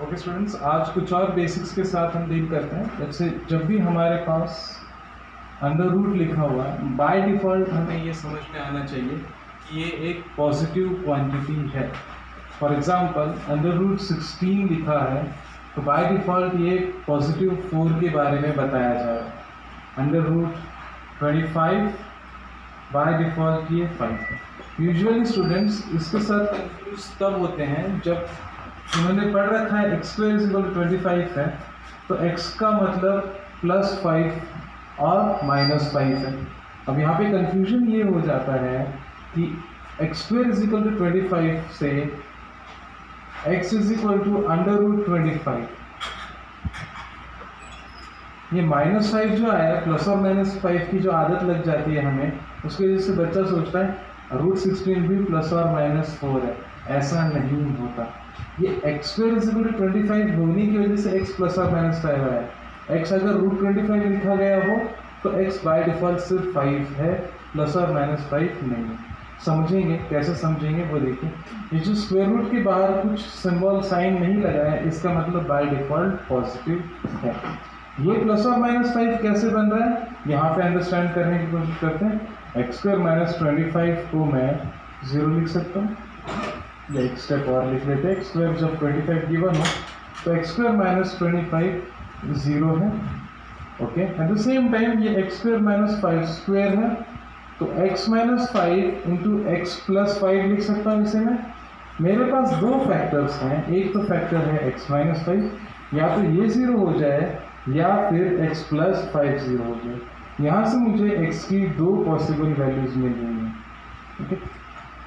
Okay students, आज कुछ और बेसिक्स के साथ हम डील करते हैं। जैसे जब भी हमारे पास अंडर रूट लिखा हुआ है, बाय डिफ़ॉल्ट हमें ये समझ में आना चाहिए कि ये एक पॉजिटिव क्वांटिटी है। फॉर एग्जांपल अंडर रूट 16 लिखा है तो बाय डिफ़ॉल्ट ये पॉजिटिव 4 के बारे में बताया जा रहा है। अंडर रूट 25 बाय डिफ़ॉल्ट ये 5 है। यूजुअली स्टूडेंट्स इसके साथ कंफ्यूज तब होते हैं जब उन्होंने पढ़ रखा है x square is equal to 25 है, तो x का मतलब +5 और -5 है। अब यहाँ पे कंफ्यूजन ये हो जाता है कि x square is equal to 25 से x is equal to under root 25, ये -5 जो आया प्लस और -5 की जो आदत लग जाती है हमें, उसकी वजह से बच्चा सोचता है रूट 16 भी प्लस और -4 है। ऐसा नहीं होता। ये x square is equal to 25 होने की वजह से x प्लस और -5 आया। x अगर रूट 25 लिखा गया हो तो x बाय डिफॉल्ट सिर्फ 5 है, प्लस और -5 नहीं। समझेंगे कैसे समझेंगे वो देखिए। ये जो स्क्वायर रूट के बाहर कुछ सिंबल साइन नहीं लगा है, इसका मतलब बाय डिफॉल्ट पॉजिटिव है। ये प्लस और -5 कैसे बन रहा है, यहाँ पे अंडरस्टैंड करने की कोशिश करते हैं। एक्स स्क्वायर -25 को मैं 0 लिख सकता हूँ, या एक स्टेप और लिख लेते हैं। एक्स स्क्वायर जब 25 गिवन हो तो एक्स स्क्वायर -25 0 है। Okay, eight the same time ये एक्स स्क्वायर -5 स्क्वायर है, तो x -5 इंटू एक्स प्लस 5 लिख सकता हूँ इसे मैं। मेरे पास दो फैक्टर्स हैं, एक तो फैक्टर है x -5, या तो ये 0 हो जाए या फिर x प्लस 5 0 हो जाए। यहाँ से मुझे x की दो पॉसिबल वैल्यूज मिल रही हैं। ओके,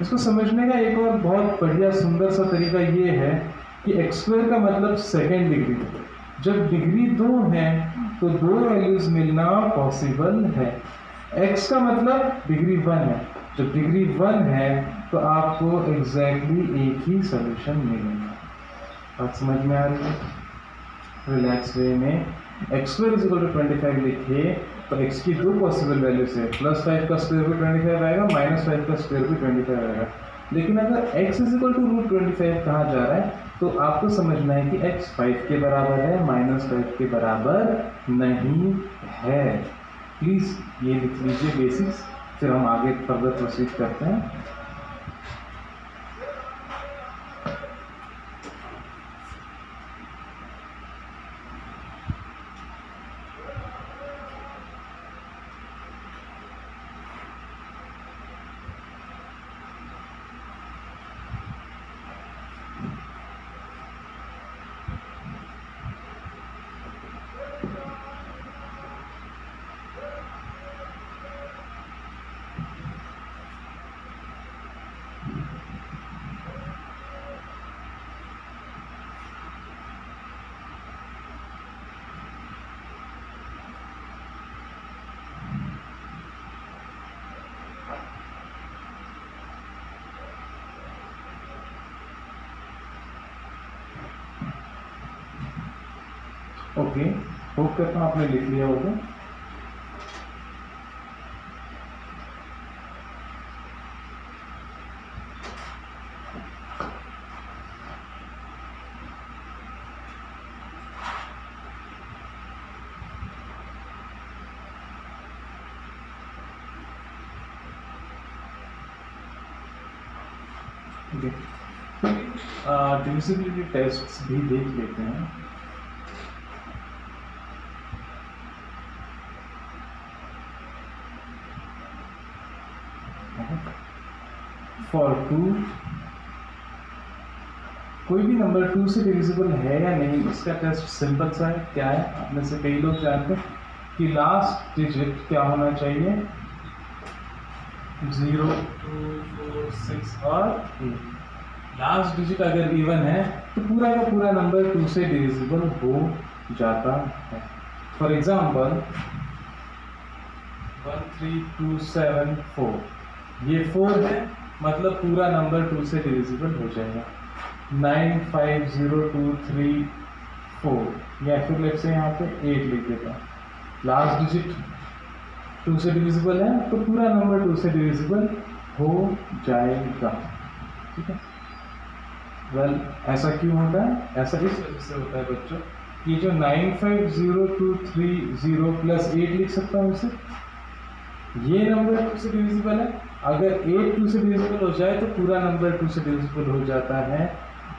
इसको समझने का एक और बहुत बढ़िया सुंदर सा तरीका ये है कि एक्स स्क्वायर का मतलब सेकेंड डिग्री। जब डिग्री 2 है तो दो वैल्यूज मिलना पॉसिबल है। एक्स का मतलब डिग्री 1 है, जब डिग्री 1 है तो आपको एग्जैक्टली एक ही सोल्यूशन मिलेगा। बात समझ में आ रही है? रिलैक्स वे में x square is equal to 25 लिखे तो x की दो पॉसिबल वैल्यूज है, +5 का स्क्वायर भी 25 आएगा, -5 का स्क्वायर भी 25 आएगा। लेकिन अगर x is equal to root 25 कहा जा रहा है तो आपको समझना है कि x 5 के बराबर है, -5 के बराबर नहीं है। प्लीज़ ये लिख लीजिए बेसिक्स, फिर हम आगे फर्दर प्रोसीड करते हैं। ओके, होप करता हूँ आपने लिख लिया होगा। डिविजिबिलिटी टेस्ट्स भी देख लेते हैं। फॉर 2, कोई भी नंबर 2 से डिविजिबल है या नहीं, इसका टेस्ट सिंपल सा है। क्या है, आप में से कई लोग जानते हैं कि लास्ट डिजिट क्या होना चाहिए, 0, 2, 4, 6 और 8। लास्ट डिजिट अगर इवन है तो पूरा का पूरा नंबर 2 से डिविजिबल हो जाता है। फॉर एग्जाम्पल 1, 3, 2, 7, 4, ये 4 है, मतलब पूरा नंबर 2 से डिविजिबल हो जाएगा। 9, 5, 0, 2, 3, 4, या फिर लेट्स से यहाँ पे 8 लिख देता हूँ। लास्ट डिजिट 2 से डिविजिबल है तो पूरा नंबर 2 से डिविजिबल हो जाएगा। ठीक है, वेल ऐसा क्यों होता है? ऐसा इस वजह से होता है बच्चों, ये जो 950230 प्लस 8 लिख सकता हूँ इसे, ये नंबर 2 से डिविजिबल है। अगर 8 2 से डिविजिबल हो जाए तो पूरा नंबर 2 से डिविजिबल हो जाता है।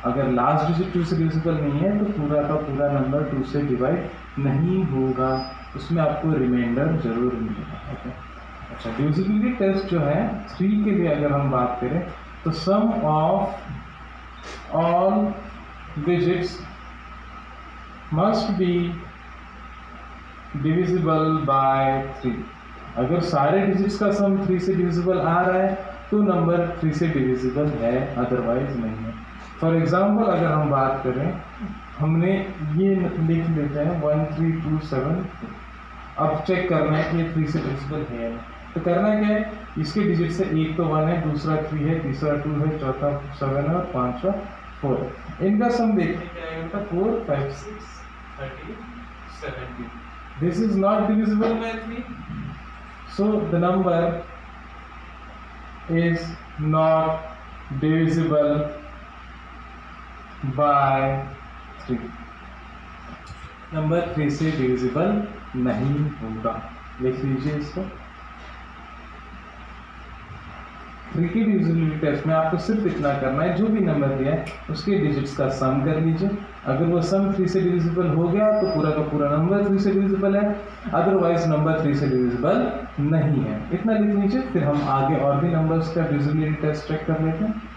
अगर लास्ट डिजिट 2 से डिविजिबल नहीं है तो पूरा का पूरा नंबर 2 से डिवाइड नहीं होगा, उसमें आपको रिमाइंडर जरूर मिलेगा। ओके, अच्छा, डिविजिबिलिटी टेस्ट जो है 3 के लिए अगर हम बात करें तो sum of all digits must be divisible by 3। अगर सारे डिजिट्स का सम 3 से डिविजिबल आ रहा है तो नंबर 3 से डिविजिबल है, अदरवाइज नहीं है। फॉर एग्जाम्पल अगर हम बात करें, हमने ये लिख लेते हैं 1327। अब चेक करना है कि ये 3 से डिविजिबल है या नहीं। तो करना क्या है, इसके डिजिट से एक तो 1 है, दूसरा 3 है, तीसरा 2 है, चौथा 7 है और पांचवा 4 है। इनका सम देखने क्या आएगा, 4 5 6 13 17। This is not divisible by 3, so the number is not divisible by 3। Number 3 से डिविजिबल नहीं होगा, लिख लीजिए इसको। 3 की डिविजिबिलिटी टेस्ट में आपको सिर्फ इतना करना है, जो भी नंबर दिया है उसके डिजिट्स का सम कर लीजिए। अगर वो सम 3 से डिविजिबल हो गया तो पूरा का पूरा नंबर 3 से डिविजिबल है, अदरवाइज नंबर 3 से डिविजिबल नहीं है, इतना लिख लीजिए। फिर हम आगे और भी नंबर्स का डिविजिबिलिटी टेस्ट चेक कर लेते हैं।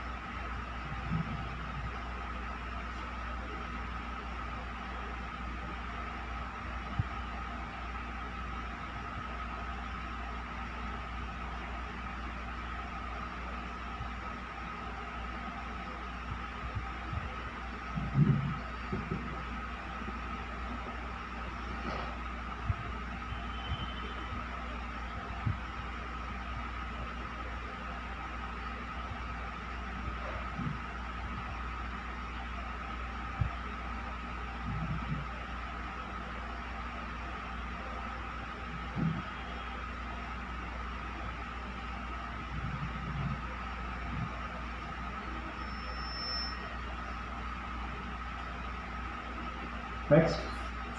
नेक्स्ट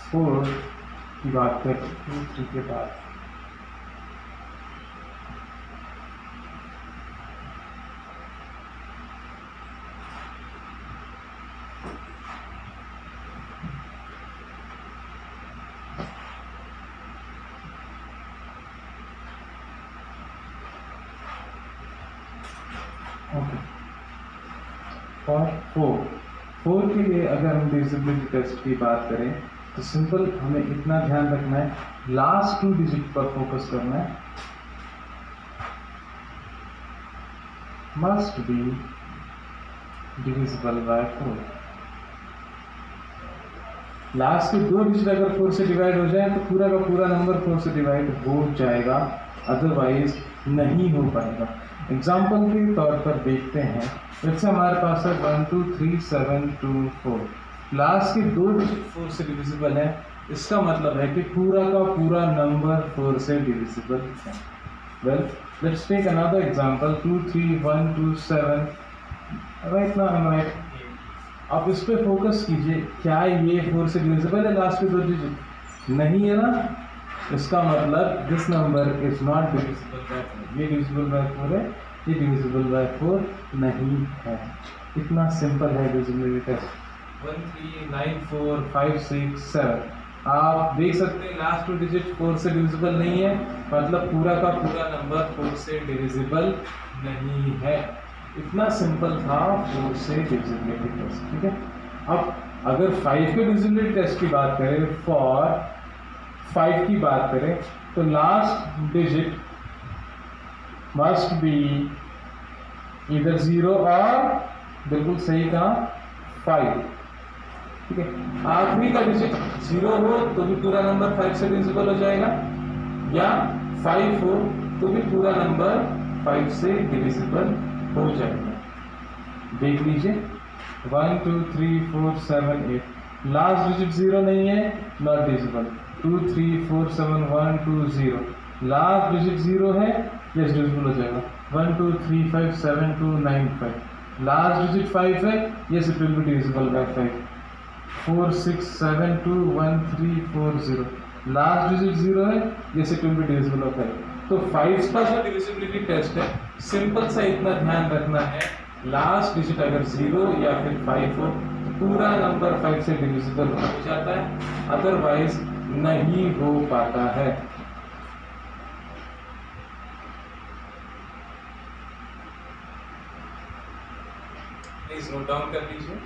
4 की बात करते हैं 3 के बाद। ओके, और 4 के लिए अगर हम डिविजिबिलिटी टेस्ट की बात करें तो सिंपल हमें इतना ध्यान रखना है, लास्ट 2 डिजिट पर फोकस करना है। Must be divisible bye 4। Last के 2 डिजिट अगर 4 से डिवाइड हो जाए तो पूरा का पूरा नंबर 4 से डिवाइड हो जाएगा, अदरवाइज नहीं हो पाएगा। एग्जाम्पल के तौर पर देखते हैं, जैसे हमारे पास है 1 2 3 7 2 4, लास्ट के 2 डिजिट 4 से डिविजिबल है, इसका मतलब है कि पूरा का पूरा नंबर 4 से डिविजिबल है। Well, let's take another example 2 3 1 2 7। Right now I write, आप इस पे फोकस कीजिए, क्या ये 4 से डिविजिबल है? लास्ट के 2 डिजिट नहीं है ना, इसका मतलब this number is not divisible by 4। ये डिविजिबल बाय 4 है, ये डिविजिबल बाय 4 नहीं है। इतना सिंपल है डिविजिबिलिटी टेस्ट। 1 3 9 4 5 6 7, आप देख सकते हैं लास्ट 2 डिजिट 4 से डिविजिबल नहीं है, मतलब पूरा का पूरा नंबर 4 से डिविजिबल नहीं है। इतना सिंपल था 4 से डिविजिबिलिटी टेस्ट, ठीक है। अब अगर 5 के डिविजिबिलिटी टेस्ट की बात करें, फॉर 5 की बात करें तो लास्ट डिजिट मस्ट बी इधर 0 और बिल्कुल सही कहा 5, ठीक है। आखिरी का डिजिट 0 हो तो भी पूरा नंबर 5 से डिविजिबल हो जाएगा, या 5 हो तो भी पूरा नंबर 5 से डिविजिबल हो जाएगा। देख लीजिए 1 2 3 4 7 8, लास्ट डिजिट 0 नहीं है, नॉट डिविजिबल। 2 3 4 7 1 2 0, लास्ट डिजिट 0 है, यस डिविजिबल हो जाएगा। 1 2 3 5 7 2 9 5, लास्ट डिजिट 5 है, yes it will be divisible by 5. 4 6 7 2 1 3 4 0. Last digit 0 है, yes it will be divisible by 5. तो 5 का जो डिविजिबिलिटी टेस्ट है, सिंपल सा इतना ध्यान रखना है, लास्ट डिजिट अगर 0 या फिर 5 हो, पूरा नंबर 5 से डिविजिबल हो जाता है, अदरवाइज नहीं हो पाता है। प्लीज नोट डाउन कर लीजिए।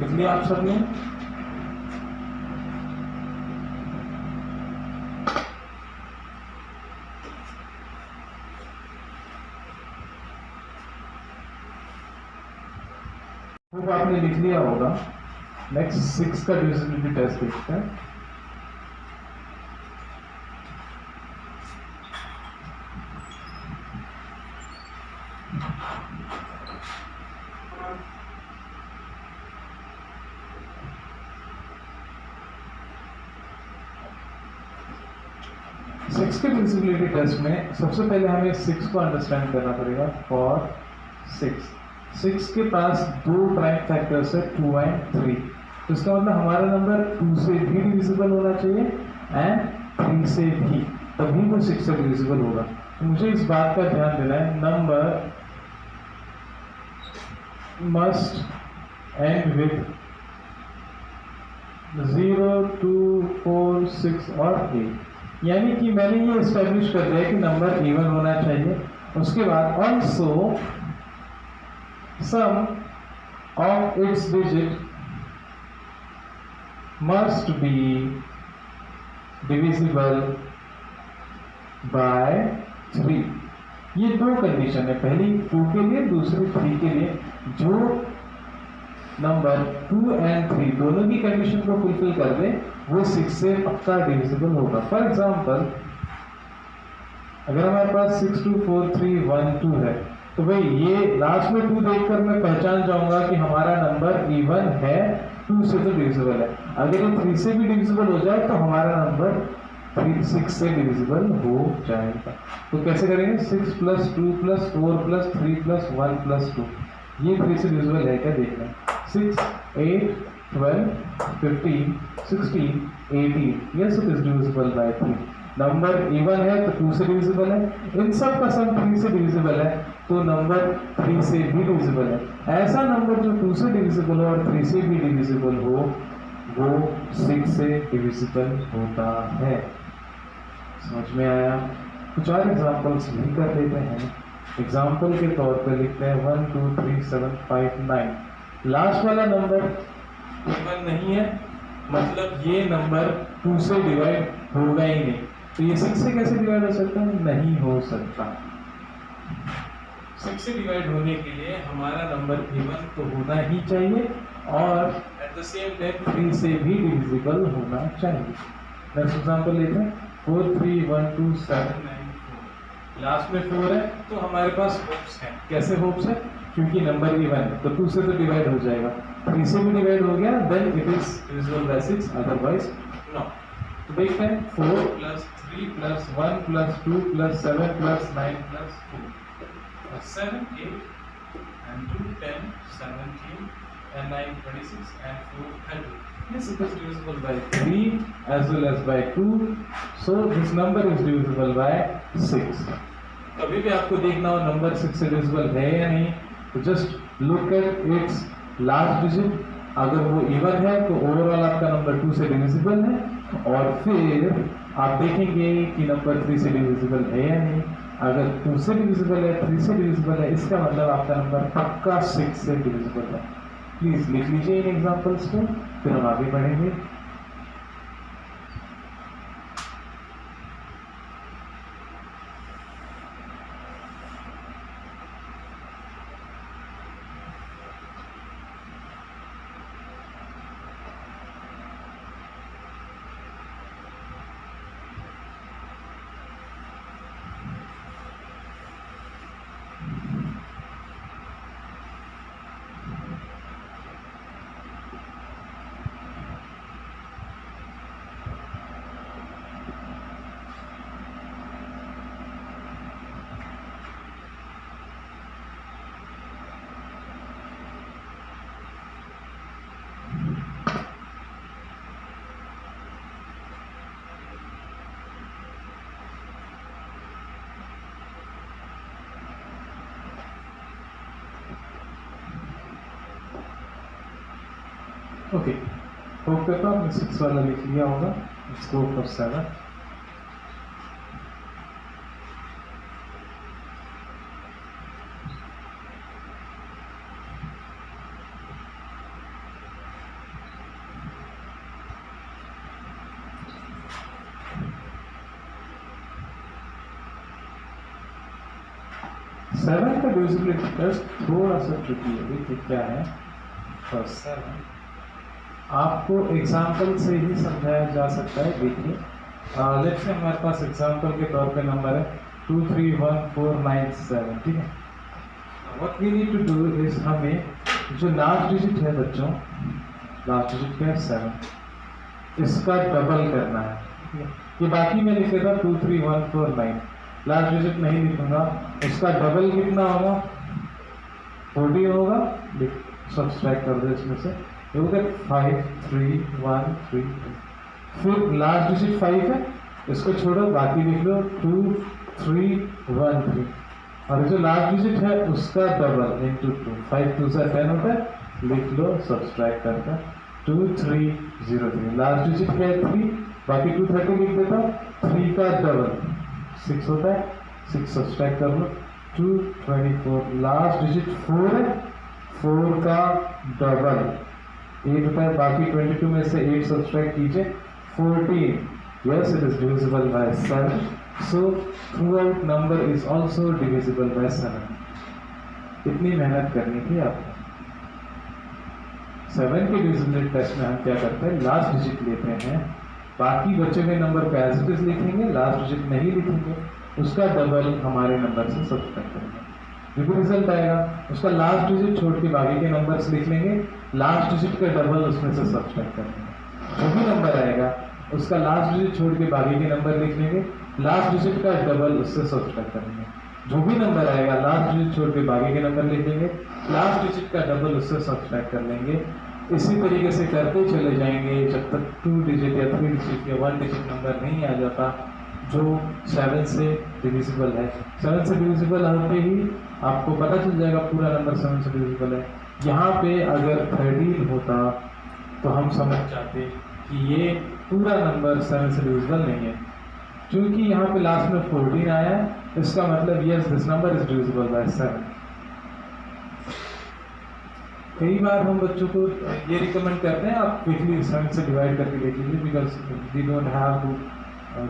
लिख लिया आप सबने? खूब आपने लिख लिया होगा। नेक्स्ट 6 का डिविजिबिलिटी टेस्ट देखते हैं। सिक्स के डिविजिबिलिटी टेस्ट में सबसे पहले हमें 6 को अंडरस्टैंड करना पड़ेगा। फॉर 6 के पास 2 प्राइम फैक्टर्स है, 2 एंड 3। तो इसका मतलब हमारा नंबर 2 से भी डिविजिबल होना चाहिए एंड 3 से भी, तभी वो 6 से डिविजिबल होगा। तो मुझे इस बात का ध्यान देना है, नंबर मस्ट एंड विथ 0 2 4 6 और 8। यानी कि मैंने ये एस्टेब्लिश कर दिया कि नंबर इवन होना चाहिए। उसके बाद also sum of its digit must be divisible by 3। ये 2 कंडीशन है, पहली 2 के लिए, दूसरी 3 के लिए। जो नंबर 2 एंड 3 दोनों की कंडीशन को फुलफिल कर दे, वो 6 से पक्का डिविजिबल होगा। फॉर एग्जांपल, अगर हमारे पास 6 2 4 3 1 2 है, तो भाई ये लास्ट में 2 देखकर मैं पहचान जाऊंगा कि हमारा नंबर इवन है, 2 से तो डिविजिबल है। अगर ये 3 से भी डिविजिबल हो जाए तो हमारा नंबर 6 से डिविजिबल हो जाएगा। तो कैसे करेंगे? 6 + 2 + 4 + 3 + 1 + 2, ये 3 से डिविजिबल है क्या देखना। 6 8 12 15 16 18, yes it is divisible by 3। Number even है तो 2 से डिविजिबल है, इन सब का सम 3 से डिविजिबल है, तो नंबर 3 से भी डिविजिबल है। ऐसा नंबर जो 2 से डिविजिबल हो और 3 से भी डिविजिबल हो, वो 6 से डिविजिबल होता है। समझ में आया? कुछ और एग्जाम्पल्स भी कर लेते हैं। एग्जाम्पल के तौर पर लिखते हैं 1 2 3 7 5 9। लास्ट वाला नंबर इवन नहीं है, मतलब ये नंबर 2 से डिवाइड होगा ही नहीं। तो ये 6 से कैसे डिवाइड हो सकता है? नहीं हो सकता। 6 से डिवाइड होने के लिए हमारा नंबर इवन तो होना ही चाहिए और एट द सेम टाइम 3 से भी डिविजिबल होना चाहिए। नेक्स्ट एग्जांपल लेते हैं 4 3 1 2 7 9 4। लास्ट में 4 है तो हमारे पास होप्स हैं। कैसे होप्स है? क्योंकि नंबर इवन है तो 2 से तो डिवाइड हो जाएगा, 3 से भी डिवाइड हो गया, then it is divisible by 6, otherwise no. तो देखते हैं 4 + 3 + 1 + 2 + 7 + 9 + 4 7 8 and 2 10 17 and 9 26 and 4 30. Yes, it is divisible by 3 as well as by 2, so this number is divisible by 6. कभी भी आपको देखना हो नंबर 6 से डिविजिबल है या नहीं, तो just look at its last digit. अगर वो इवन है तो ओवरऑल आपका नंबर 2 से डिविजिबल है, और फिर आप देखेंगे कि नंबर 3 से डिविजिबल है या नहीं। अगर 2 से डिविजिबल है, 3 से डिविजिबल है, इसका मतलब आपका नंबर पक्का 6 से डिविजिबल है। प्लीज लिख लीजिए इन एग्जांपल्स को, फिर हम आगे बढ़ेंगे। ओके, होप करता हूँ आपने 6 वाला लिख लिया होगा। Let's go for 7। सेवन का डिविजिबिलिटी टेस्ट थोड़ा सा ट्रिकी है। देखिए क्या है, फॉर 7 आपको एग्जाम्पल से ही समझाया जा सकता है। देखिए लेट्स से हमारे पास एग्जाम्पल के तौर पे नंबर है 2 3 1 4 9 7, ठीक है। What we need to do is, हमें जो लास्ट डिजिट है बच्चों, लास्ट डिजिट क्या है 7, इसका डबल करना है, ठीक है। ये बाकी मैं लिख लेता 2 3 1 4 9, लास्ट डिजिट नहीं लिखूंगा। उसका डबल कितना होगा, 40 होगा। सब्सट्रैक्ट कर दो इसमें से, 5 3 1 3 2। फिर लास्ट डिजिट 5 है, इसको छोड़ो, बाकी लिख लो 2 3 1 3, और जो लास्ट डिजिट है उसका डबल इंटू 2, 5 2 से 10 होता है, लिख लो सब्सट्रैक्ट करके 2 3 0 3। लास्ट डिजिट क्या है 3, बाकी 2 30 लिख देता हूँ, 3 का डबल 6 होता है, 6 सब्सट्रैक्ट कर लो 2 24। लास्ट डिजिट 4 है, 4 का डबल 8 होता है, बाकी 22 में से 8 सब्सट्रैक्ट कीजिए 14। Yes, it is divisible bye 7, so through out number is also divisible by 7। इतनी मेहनत करनी थी आपको। 7 के डिविजिबिलिटी टेस्ट में हम क्या करते हैं, लास्ट डिजिट लेते हैं, बाकी बचे हुए नंबर को एज इट इज लिखेंगे, लास्ट डिजिट नहीं लिखेंगे, उसका डबल हमारे नंबर से सब्सट्रैक्ट करेंगे, जो भी रिजल्ट आएगा उसका लास्ट डिजिट छोड़ के बाकी के नंबर्स लिख लेंगे, लास्ट डिजिट का डबल उसमें से सब्सट्रैक्ट करेंगे। जो भी नंबर आएगा उसका लास्ट डिजिट छोड़ के बाकी के नंबर लिख लेंगे, लास्ट डिजिट का डबल उससे सब्सट्रैक्ट करेंगे। जो भी नंबर आएगा लास्ट डिजिट छोड़ के बाकी के नंबर लिख लेंगे, लास्ट डिजिट का डबल उससे सब्सट्रैक्ट कर लेंगे। इसी तरीके से करते चले जाएंगे जब तक 2 डिजिट या 3 डिजिट या 1 डिजिट नंबर नहीं आ जाता जो 7 से डिविजिबल है। 7 से डिविजिबल होते ही आपको पता चल जाएगा पूरा नंबर 7 से डिविजिबल है। यहाँ पे अगर 13 होता तो हम समझ जाते कि ये पूरा नंबर 7 से डिविजिबल नहीं है। क्योंकि यहाँ पे लास्ट में 14 आया है, इसका मतलब yes this number is divisible bye 7। कई बार हम बच्चों को ये रिकमेंड करते हैं आप क्विकली 7 से डिवाइड करके देख लीजिए, because we don't have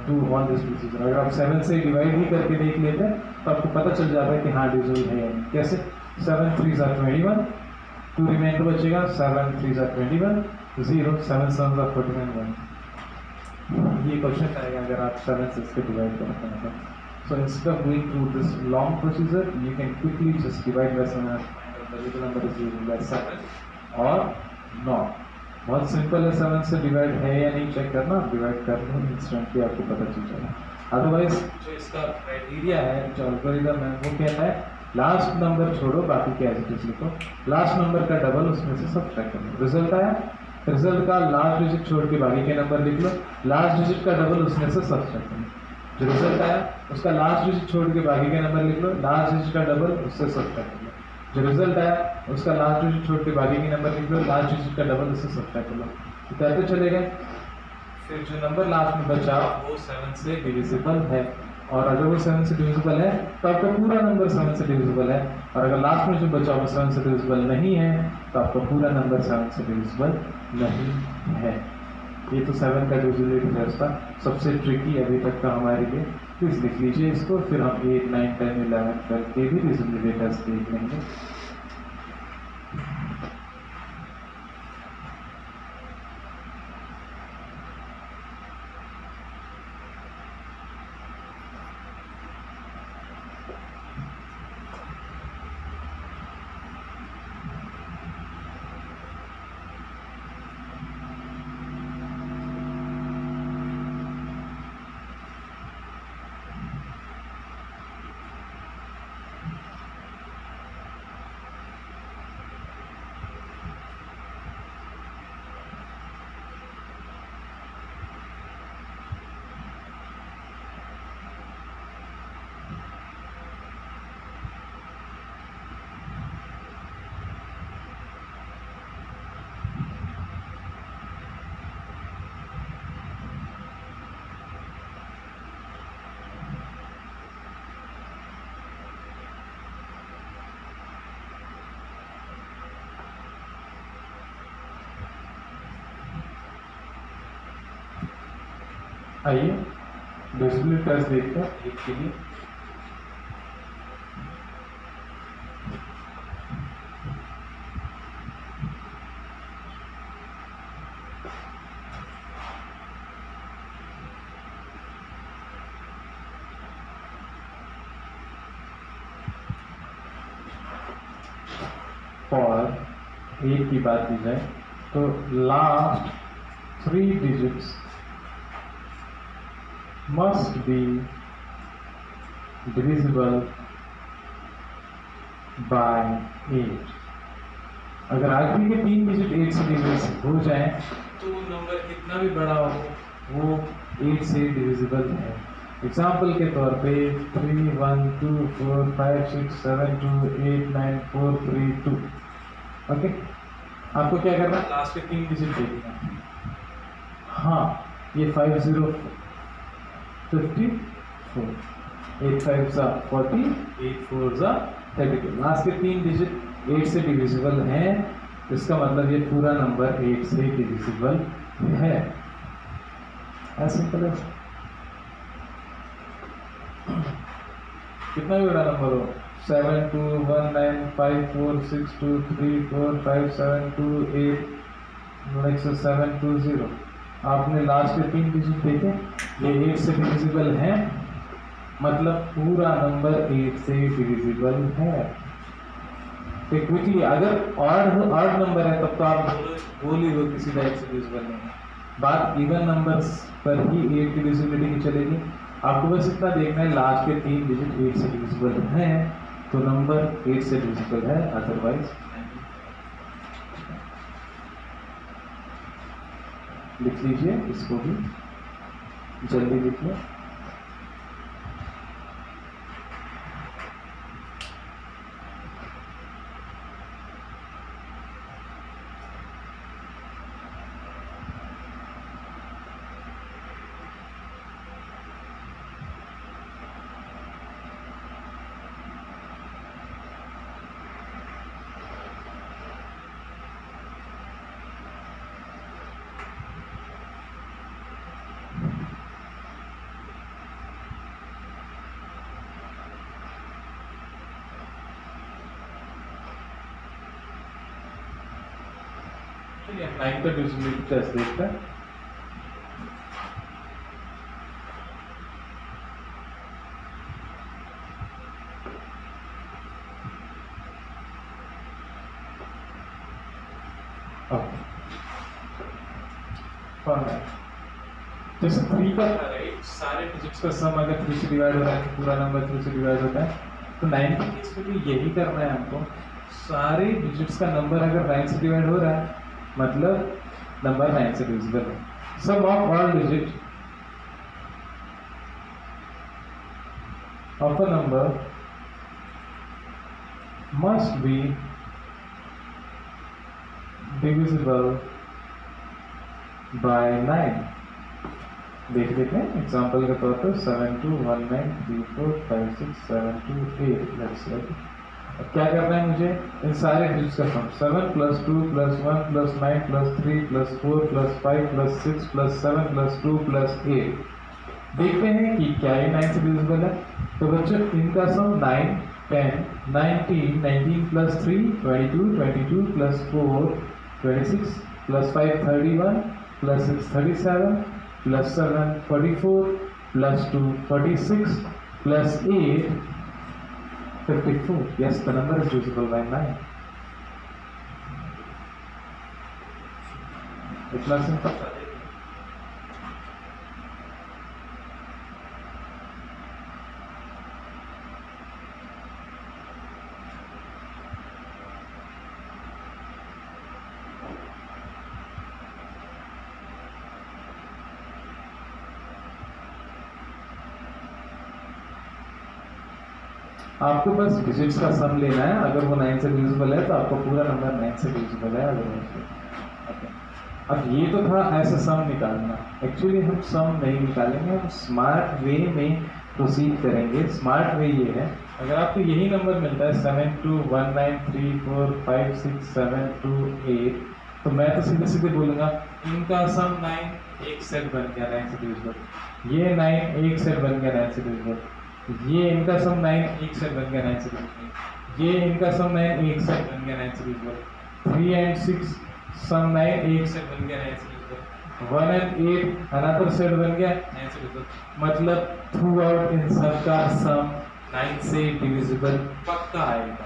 to on this procedure. अगर आप 7 से डिवाइड ही करके देख लेते हैं तो आपको पता चल जाता है कि हाँ डिविजिबल है। कैसे, 7 3 are 21, 2 रिमाइंडर बचेगा, 7 3 are 21, 0 7 7 are 49 1। ये क्वेश्चन आएगा अगर आप 7 से इसको डिवाइड करते हैं तो। So instead of going through this long procedure, you can quickly just divide by 7 and the little number is divided by 7 or not। बहुत सिंपल है, 7 से डिवाइड है या नहीं चेक करना, डिवाइड कर लो इंस्टेंटली आपको पता चल जाएगा। अदरवाइज जो इसका क्राइटेरिया है, जो एल्गोरिथम है, वो कहता है लास्ट नंबर छोड़ो बाकी के एज इट इज लिखो, लास्ट नंबर का डबल उसमें से सब्ट्रैक्ट कर लो। रिजल्ट आया, रिजल्ट का लास्ट डिजिट छोड़ के बाकी के नंबर लिख लो, लास्ट डिजिट का डबल उसमें से सब्ट्रैक्ट कर लो। जो रिजल्ट आया उसका लास्ट डिजिट छोड़ के बाकी के नंबर लिख लो, लास्ट डिजिट का डबल उससे सब्ट्रैक्ट कर लो। जो रिजल्ट आया उसका लास्ट डिजिट छोड़ के बाकी के नंबर लिख लो, लास्ट डिजिट का डबल उससे सब्ट्रैक्ट कर लो। तो कहते चलेगा, फिर जो नंबर लास्ट में बचा वो 7 से डिविजिबल है। और अगर वो 7 से डिविजिबल है तो आपका पूरा नंबर 7 से डिविजिबल है, और अगर लास्ट में जो बचा वो 7 से डिविजिबल नहीं है तो आपका पूरा नंबर 7 से डिविजिबल नहीं है। ये तो 7 का डिविजिबिलिटी टेस्ट था, सबसे ट्रिकी अभी तक का हमारे लिए। प्लीज लिख लीजिए इसको, फिर हम 8, 9, 10, 11, 12 के भी डिविजिबिलिटी टेस्ट देख लेंगे। आइए डिविजिबिलिटी टेस्ट देखते हैं एक के लिए। और 8 की बात की जाए तो last 3 digits must be divisible by 8। अगर आखिरी के 3 डिजिट 8 से डिविजिबल हो जाएं तो नंबर कितना भी बड़ा हो वो 8 से डिविजिबल है। एग्जाम्पल के तौर पे 3, 1, 2, 4, 5, 6, 7, 2, 8, 9, 4, 3, 2। ओके, आपको क्या करना है, लास्ट के 3 डिजिट देखना। हाँ, ये 50 54, 8 5 40, 8 4 32। लास्ट के 3 डिजिट 8 से डिविजिबल हैं, इसका मतलब ये पूरा नंबर 8 से डिविजिबल है। ऐसा सिंपल है। कितना भी बड़ा नंबर हो, 7 2 1 9 5 4 6 2 3 4 5 7 2 8 next 7 2 0। आपने लास्ट के 3 डिजिट देखे, ये 8 से डिविजिबल है, मतलब पूरा नंबर 8 से डिविजिबल है। तो क्विकली अगर ऑड नंबर है तब तो आप बोल ही दो किसी का 8 से डिविजिबल नहीं है। बात इवन नंबर्स पर ही 8 की डिविजिबिलिटी की चलेगी। आपको बस इतना देखना है लास्ट के 3 डिजिट 8 से डिविजिबल हैं तो नंबर 8 से डिविजिबल है, अदरवाइज लिख लीजिए इसको भी, जल्दी लिख लो। नाइन का डिविजिबिलिटी टेस्ट देखते हैं। जैसे 3 का था राइट, सारे डिजिट्स का सम अगर 3 से डिवाइड हो रहा है तो पूरा नंबर 3 से डिवाइड होता है, तो 9 के केस में भी यही करना है हमको। सारे डिजिट्स का नंबर अगर 9 से डिवाइड हो रहा है मतलब नंबर 9 से डिविजिबल है। Sum of all digit of a number must be divisible by 9। देख लेते हैं एग्जाम्पल के तौर पर 7 2 1 9 3 4 5 6 7 2 8 लेट्स से। अब क्या करना है मुझे, इन सारे डिजिट्स का सम 7 + 2 + 1 + 9 + 3 + 4 + 5 + 6 + 7 + 2 + 8 देखते हैं कि क्या ये 9 से डिविजिबल है। तो बच्चों इनका सम 9 10 19 19 + 3 22 22 + 4 26 + 5 31 + 6 37 + 7 44 + 2 46 + 8 54. Yes, the number is divisible by 9. इतना सिंपल। आपको बस डिजिट्स का सम लेना है, अगर वो 9 से डिविजिबल है तो आपको पूरा नंबर 9 से डिविजिबल है अगर। अब ये तो था ऐसा सम निकालना, एक्चुअली हम सम नहीं निकालेंगे, हम स्मार्ट वे में प्रोसीड करेंगे। स्मार्ट वे ये है, अगर आपको यही नंबर मिलता है 7 2 1 9 3 4 5 6 7 2 8 तो मैं तो सीधे सीधे बोलूँगा इनका सम 9 एक सेट बन गया 9 से डिविजिबल, ये 9 एक सेट बन गया 9 से डिविजिबल, ये इनका सम 9 एक सेट बन गया 9 से डिविजिबल, ये इनका सम 9 एक सेट बन गया 9 से डिविजिबल, 3 and 6 सम 9 एक सेट बन गया 9 से डिविजिबल, 1 and 8 अनदर सेट बन गया 9 से डिविजिबल। मतलब थ्रू आउट इन सबका सम 9 से डिविजिबल पक्का आएगा।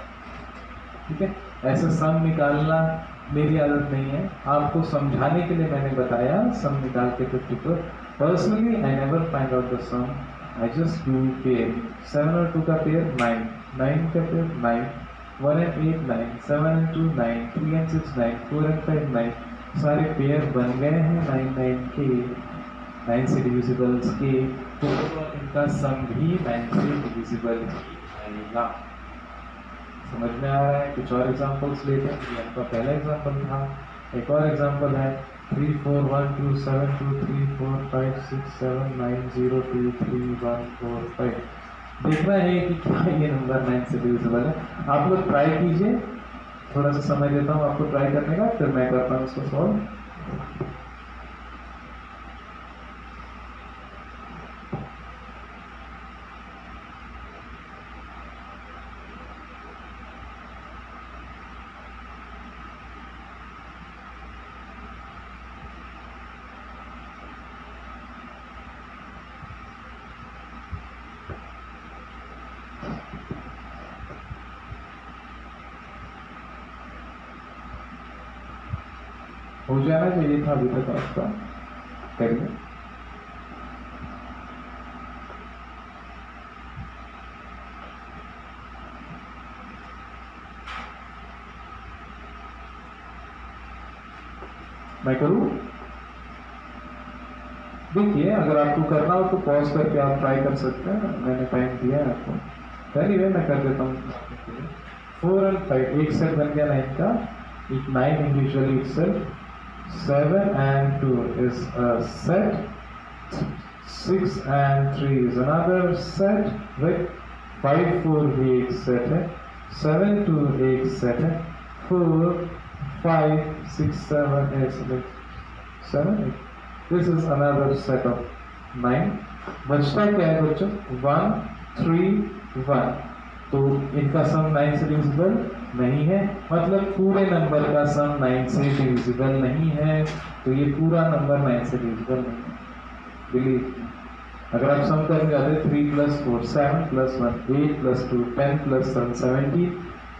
ठीक है, ऐसा सम निकालना मेरी आदत नहीं है, आपको समझाने के लिए मैंने बताया सम निकाल के 54। Personally I never find out the sum, I just do pair 7 और 2 का पेयर 9 9 का pair 9 1 and 8 9 7 and 2 9 3 and 6 9 4 and 5 9 सारे पेयर बन गए हैं 9 9 के 9 से डिविजिबल्स के, तो इनका सम भी 9 से डिविजिबल ही आएगा। समझ में आ रहा है? कुछ और एग्जांपल्स लेते हैं। ये आपका पहला एग्जांपल था, एक और एग्जांपल है 3 4 1 2 7 2 3 4 5 6 7 9 0 2 3 1 4 5 देखना है कि क्या ये नंबर 9 से डिविजिबल है। आप लोग ट्राई कीजिए, थोड़ा सा समय देता हूँ आपको ट्राई करने का, फिर मैं करता हूँ इसको सॉल्व। हो जाना चाहिए था अभी तक आपका, करिए। मैं करूँ? देखिए अगर आपको करना हो तो पॉज करके आप ट्राई कर सकते हैं, मैंने टाइम दिया है आपको। चलिए मैं कर देता हूँ। 4 and 5 एक सेट बन गया 9 का, 9 individually itself, 7 and 2 is a set, 6 and 3 is another set, right? 5 4 भी एक सेट है, 7 2 एक सेट है, 4 5 6 7 8 7 8 this is another set of 9। बचता क्या है बच्चों? 1 3 1, तो इनका सम 9 से डिविजिबल नहीं है, मतलब पूरे नंबर का सम 9 से डिविजिबल नहीं है, तो ये पूरा नंबर 9 से डिविजिबल नहीं है। बिलीव, अगर आप सम करने जाते 3 + 4 7 + 1 8 + 2 10 + 7 17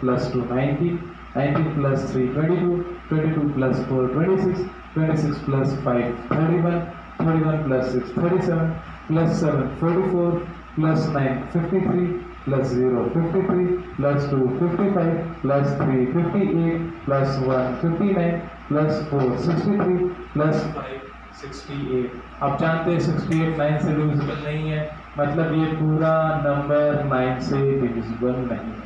+ 2 19 19 + 3 22 22 + 4 26 26 + 5 31 31 + 6 37 + 7 44 + 9 53 + 0 53 + 2 55 + 3 58 + 1 59 + 4 63 + 5 68। आप जानते हैं 68 9 से डिविजिबल नहीं है, मतलब ये पूरा नंबर 9 से डिविजिबल नहीं है।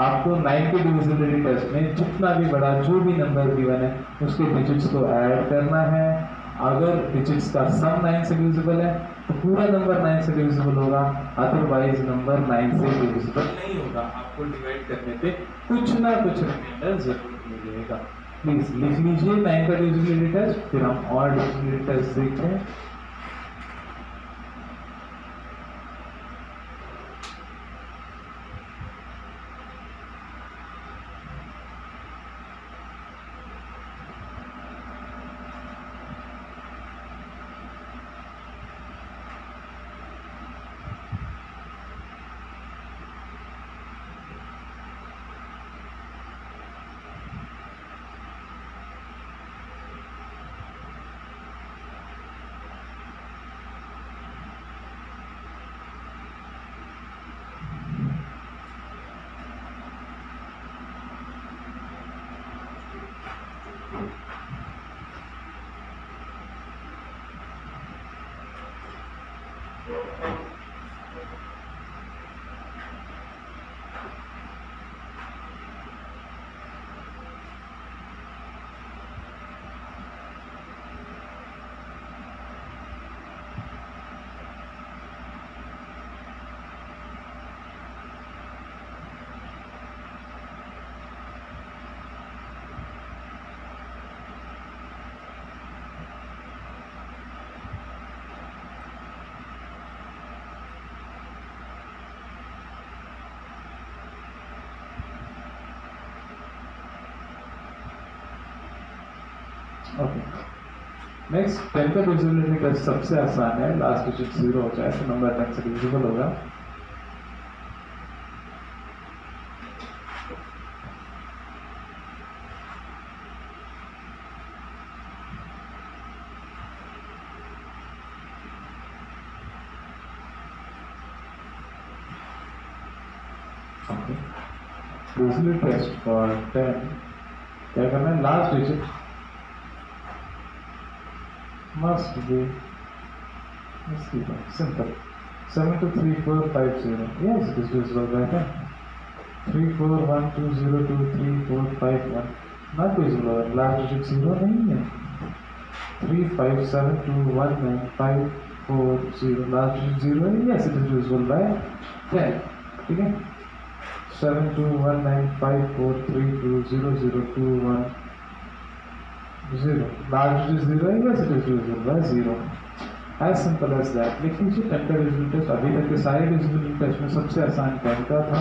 आपको 9 के डिविजिबिलिटी टेस्ट में जितना भी बड़ा जो भी नंबर गिवन है उसके डिजिट्स को ऐड करना है अगर डिजिट्स का सम 9 से डिविजिबल है तो पूरा नंबर 9 से डिविजिबल होगा, अदरवाइज नंबर 9 से डिविजिबल नहीं होगा। आपको डिवाइड करने पे कुछ ना कुछ रिमाइंडर जरूर मिलेगा। प्लीज लिख लीजिए 9 का डिविजिबिलिटी टेस्ट, फिर हम और डिविजिबिलिटी टेस्ट देखते हैं। ओके, नेक्स्ट 10 का डिविजिबिलिटी टेस्ट सबसे आसान है। लास्ट डिजिट 0 हो जाए तो नंबर 10 से डिविजिबल होगा। ओके, डिविजिबिलिटी टेस्ट फॉर 10 क्या करना है, last digit must be, let's keep it simple, 723450. Yes, it is divisible by 10. 3412023451 not divisible by last digit 0 नहीं है। 3572195540 last digit 0 है। Yes, it is divisible by 10। ठीक है, 721954320021 0 large digit 0 है, yes it is divisible by 0, as simple as that। लिख लीजिए 10 का divisibility test. अभी तक के सारे डिविजिबिलिटी टेस्ट में सबसे आसान 10 का था।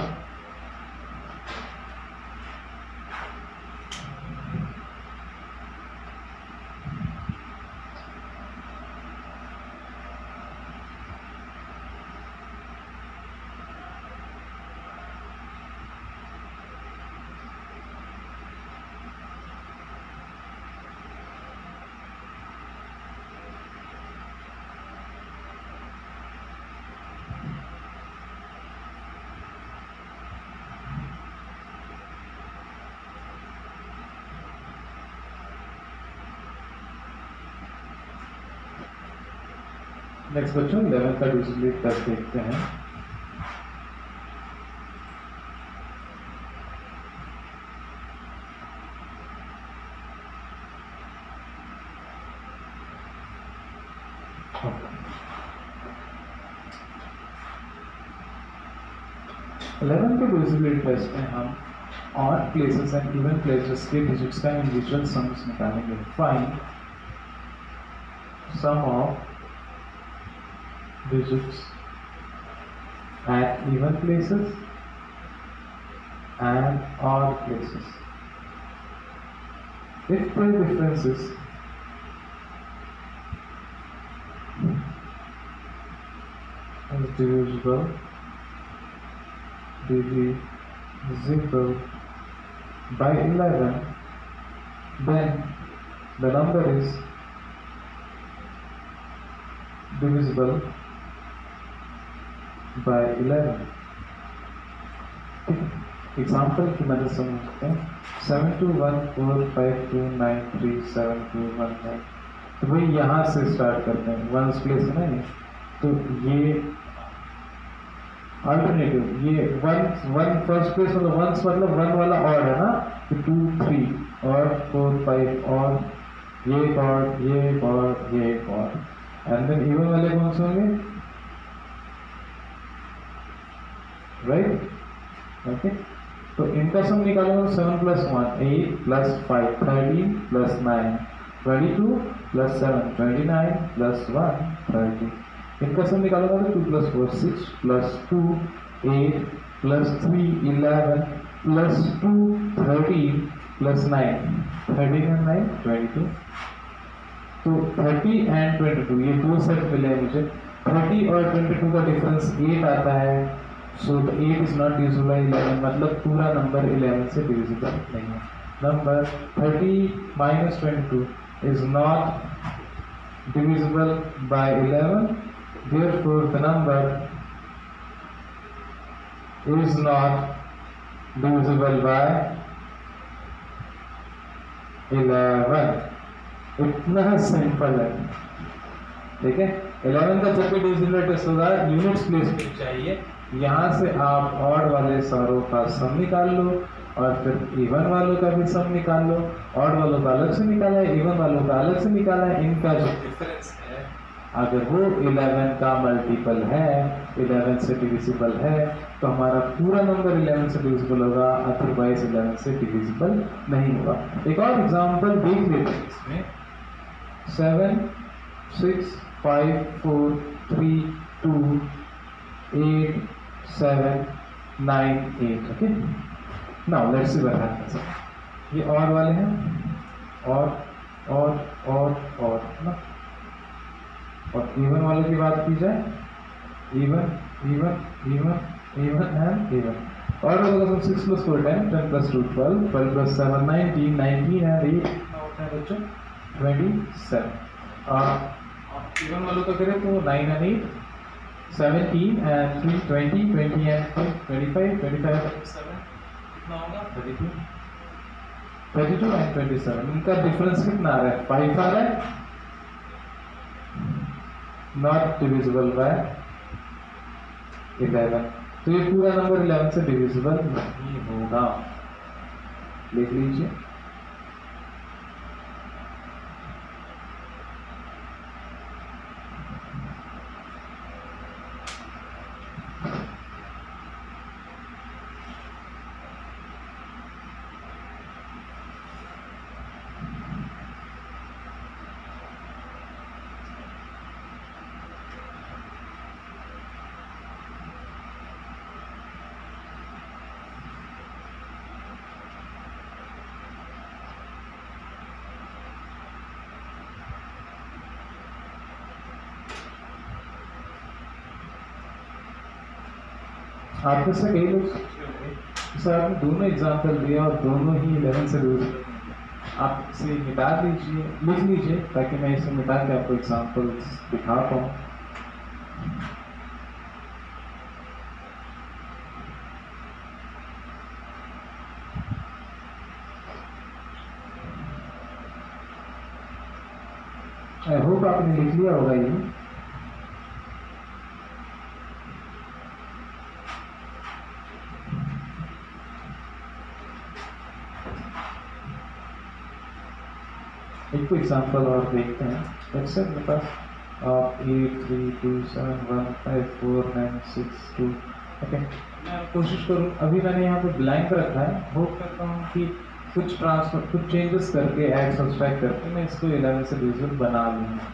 नेक्स्ट बच्चों 11 का डिविजिबिलिटी टेस्ट देखते हैं। इलेवन के डिविजिबिलिटी टेस्ट में हम odd places and even places के डिजिट्स का इंडिविजुअल सम्स निकालेंगे। Find sum of digits at even places and odd places. If the difference is divisible by 11, then the number is divisible by 11। Example की मदद से समझते हैं। 721452937219, तो भाई यहाँ से स्टार्ट करते हैं। वंस प्लेस है ना ये, तो ये अल्टरनेटिव, ये वन फर्स्ट प्लेस मतलब वंस मतलब वन वाला ऑड है ना, तो 2 3 और 4 5 और ये एक और, ये एक और, ये एक और, एंड देन इवन वाले कौन से होंगे, राइट, ओके। तो इनका सम निकालूंगा 7 + 1 8 + 5 13 + 9 22 + 7 29 + 1 30। इनका सम निकालूंगा तो 2 + 4 6 + 2 8 + 3 11 + 2 13 + 9 13 and 9 22। तो 30 and 22 ये दो सेट मिले हैं मुझे। 30 और 22 का डिफरेंस 8 आता है, सो 8 इज नॉट डिविजिबल बाय 11, मतलब पूरा नंबर 11 से डिविजिबल नहीं है। Number 30 - 22 is not divisible by 11, therefore the number is not divisible by 11। इतना सिंपल है, ठीक है। 11 का जब भी डिविजिबल टेस्ट होगा यूनिट्स प्लेस चाहिए, यहाँ से आप ऑड वाले सारों का सम निकाल लो और फिर इवन वालों का भी सम निकाल लो। ऑड वालों का अलग से निकाला है, इवन वालों का अलग से निकाला है, इनका जो डिफरेंस है अगर वो 11 का मल्टीपल है, 11 से डिविजिबल है, तो हमारा पूरा नंबर 11 से डिविजिबल होगा, अदरवाइज 11 से डिविजिबल नहीं होगा। एक और एग्जांपल देख लेते हैं इसमें। 7 6 5 4 3 2 8 7 9 8। Okay, now let's see what happens. ये और वाले हैं, और ना, और इवन वालों की बात की जाए, इवन एंड इवन। और वालों का 6 + 4 10 10 + 2 12 12 + 7 19 19 एंड 8 कितना होता है बच्चों 27। इवन वालों का करें तो 9 and 8 17 and 3 20 20 and 5 25 25 and 7 कितना होगा 32 32 and 27। इनका डिफरेंस कितना आ रहा है 5 आ रहा है, नॉट डिविजिबल बाय 11। तो ये पूरा नंबर 11 से डिविजिबल नहीं होगा, लिख लीजिए। आप में से कई लोग सर आपने दोनों एग्जाम्पल दिए और दोनों ही 11 से डिविजिबल। आप इसे मिटा लीजिए, लिख लीजिए, ताकि मैं इसे मिटा के आपको एग्जाम्पल दिखा पाऊँ। आई होप आपने लिख लिया होगा ये। एक एग्जाम्पल और देखते हैं। लेट्स से मेरे पास 8 3 2 7 1 5 4 9 6 2। ओके, मैं कोशिश करूँ, अभी मैंने यहाँ पे ब्लैंक रखा है, होप करता हूँ कि कुछ ट्रांसफर कुछ चेंजेस करके ऐड सब्सट्रैक्ट करके मैं इसको 11 से डिविजिबल बना लूँगा।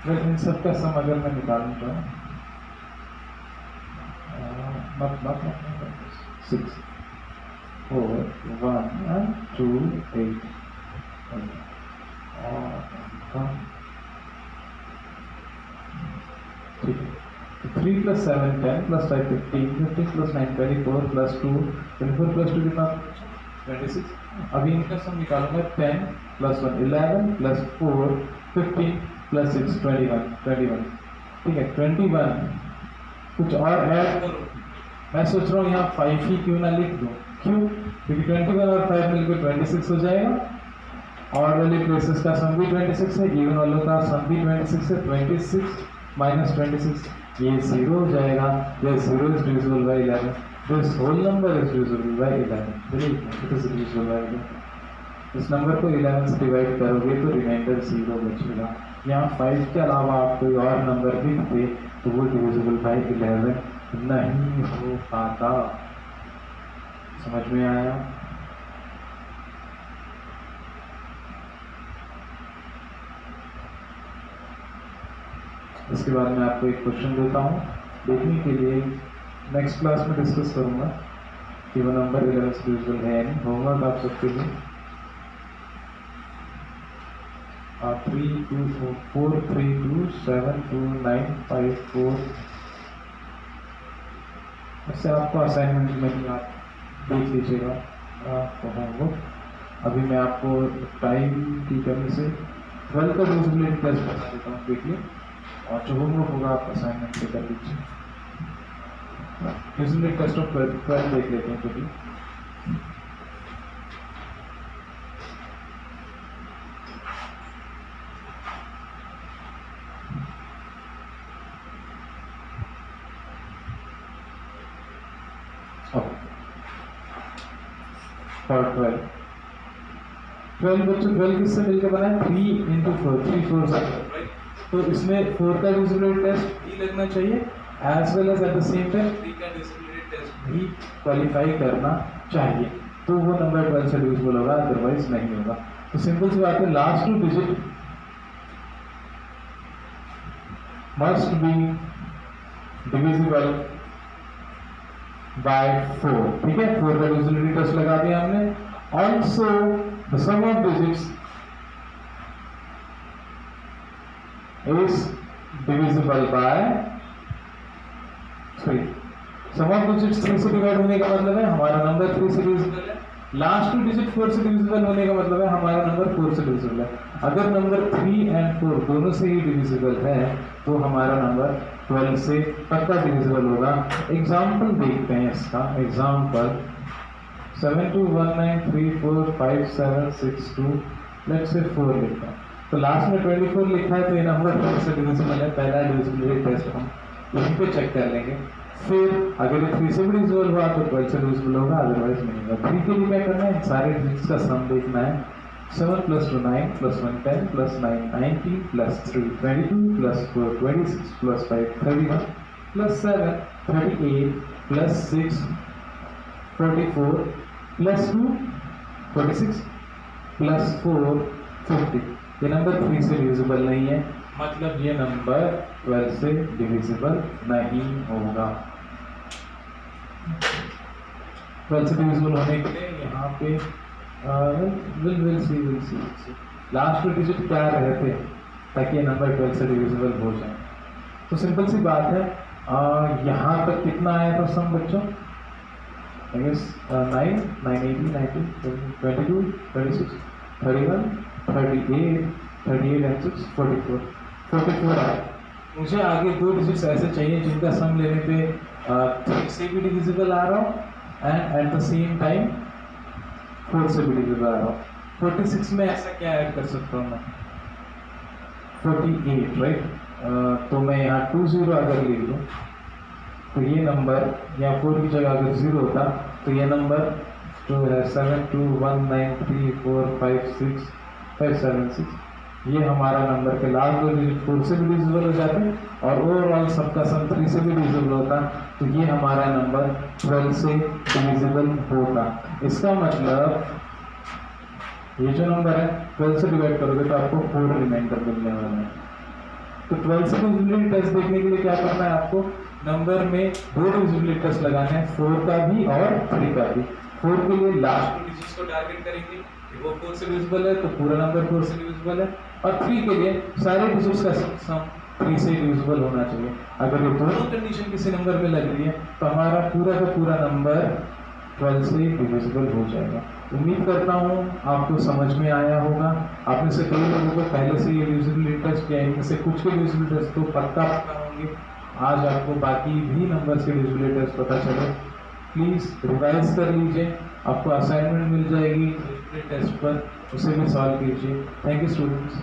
फिर इन सब का सम अगर मैं निकालूँ तो मत 6 4 1 and 2 8 ठीक है। 3 + 7 10 + 5 15 15 + 9 24 + 2 24 + 2 कितना 26। अभी इनका सम निकालूंगा 10 + 1 11 + 4 15 + 6 21। ठीक है, 21 कुछ और ऐड करो। मैं सोच रहा हूँ यहाँ 5 ही क्यों ना लिख दूँ, क्यों, क्योंकि 21 और 5 मिलकर 26 हो जाएगा। और वाले प्लेसेस का सम भी 26 है, इवन वालों का सम भी 26 है। 26 - 26 ये 0 हो जाएगा। ये 0 is divisible by 11। This whole number is divisible by 11। Believe me, it is divisible by 11। इस नंबर को 11 से डिवाइड करोगे तो रिमाइंडर 0 बचेगा। यहाँ 5 के अलावा आप कोई और नंबर भी दे तो वो डिविजिबल बाय 11 नहीं हो पाता। समझ में आया? इसके बाद मैं आपको एक क्वेश्चन देता हूँ देखने के लिए, नेक्स्ट क्लास में डिस्कस करूँगा कि वो नंबर 11 से डिविजिबल है या नहीं। होमवर्क आप सबके लिए 3 2 4 3 2 7 2 9 5 4। इससे आपको असाइनमेंट में भी आप देख लीजिएगा तो होमवर्क। अभी मैं आपको टाइम की कमी से 12 का डिविजिबिलिटी टेस्ट बता देता हूँ, देखिए, और जो होमवर्क होगा आप असाइनमेंट से कर लीजिए। डिविजिबिलिटी टेस्ट ऑफ 12 देख लेते हैं कभी। फॉर 12 बच्चों 12 किससे मिलकर बना है? 3 इंटू 4, 3 4 से, तो इसमें 4 का डिविजिबिलिटी टेस्ट भी लगना चाहिए as well as at the same time 3 का डिविजिबिलिटी टेस्ट भी क्वालिफाई करना चाहिए, तो वो नंबर 12 से डिविजिबल होगा, अदरवाइज नहीं होगा। तो सिंपल सी बात है, last 2 digit must be divisible bye 4, ठीक है। 4 का डिविजिबिलिटी टेस्ट लगा दिया हमने। Also the sum of digits is divisible by 3। Sum of digits 3 से डिवाइड होने का मतलब है हमारा नंबर 3 से डिविजिबल है। लास्ट 2 डिजिट 4 से डिविजिबल होने का मतलब है हमारा नंबर 4 से डिविजिबल है। अगर नंबर 3 एंड 4 दोनों से ही डिविजिबल है तो हमारा नंबर 12 से पक्का डिविजिबल होगा। एग्जाम्पल देखते हैं इसका। एग्जाम्पल 7219345762, लेट्स से 4 लिखा है, तो लास्ट में 24 लिखा है तो ये नंबर 4 से डिविजिबल है। पहला डिविजिबिलिटी टेस्ट हम यहीं पे चेक कर लेंगे। फिर अगर ये 3 से भी डिविजिबल हुआ तो 12 से डिविजिबल होगा, अदरवाइज नहीं होगा। 3 के लिए क्या करना है? सारे डिजिट्स का सम देखना है। 7 + 2 9 + 1 10 + 9 19 + 3 22 + 4 26 + 5 31 + 7 38 + 6 44 + 2 46 + 4 50। ये नंबर 3 से डिविजिबल नहीं है, मतलब ये नंबर 12 से डिविजिबल नहीं होगा। 12 से डिविजिबल होने के लिए यहाँ पे विल सी लास्ट 2 डिजिट क्या रहते हैं ताकि ये नंबर 12 से डिविजिबल हो जाए। तो सिंपल सी बात है, यहाँ तक कितना आया था सम बच्चों? 9 9 80 90 22 26 31 38 38 and 6 44 आया। मुझे आगे 2 डिजिट्स ऐसे चाहिए जिनका सम लेने पे 3 से भी डिविजिबल आ रहा हो and eight the same time 4 से भी डिविजिबल आ रहा हो। 46 में ऐसा क्या ऐड कर सकता हूँ मैं? 48, राइट। तो मैं यहाँ 20 अगर लिख दूँ तो ये नंबर यहाँ 4 की जगह अगर 0 होता तो ये नंबर जो है 72193456 ये हमारा नंबर के लास्ट 2 डिजिट 4 से भी डिविजिबल हो जाते हैं और ओवरऑल सबका सम 3 से भी डिविजिबल होता, तो ये हमारा नंबर 12 से डिविजिबल होता। इसका मतलब ये जो नंबर है 12 से डिवाइड करोगे तो आपको 4 रिमाइंडर मिलने वाला है। तो 12 से डिविजिबिलिटी टेस्ट देखने के लिए क्या करना है? आपको नंबर में 2 डिविजिबिलिटी टेस्ट लगाना है, 4 का भी और 3 का भी। 4 के लिए लास्ट 2 डिजिट्स को टारगेट करेंगे, वो 4 से डिविजिबल है तो पूरा नंबर 4 से डिविजिबल है, और 3 के लिए सारे डिजिट्स का सम 3 से डिविजिबल होना चाहिए। अगर ये दोनों कंडीशन किसी नंबर में लग रही है तो हमारा पूरा का पूरा नंबर 12 से डिविजिबल हो जाएगा। उम्मीद करता हूँ आपको समझ में आया होगा। आप में से कई लोगों को पहले से ये डिविजिबिलिटी टेस्ट या इनमें से कुछ के डिविजिबिलिटी टेस्ट तो पक्का होंगे। आज आपको बाकी भी नंबर्स के डिविजिबिलिटी टेस्ट पता चले, प्लीज़ रिवाइज कर लीजिए। आपको असाइनमेंट मिल जाएगी डिविजिबिलिटी टेस्ट पर, उसे भी सॉल्व कीजिए। Thank you students.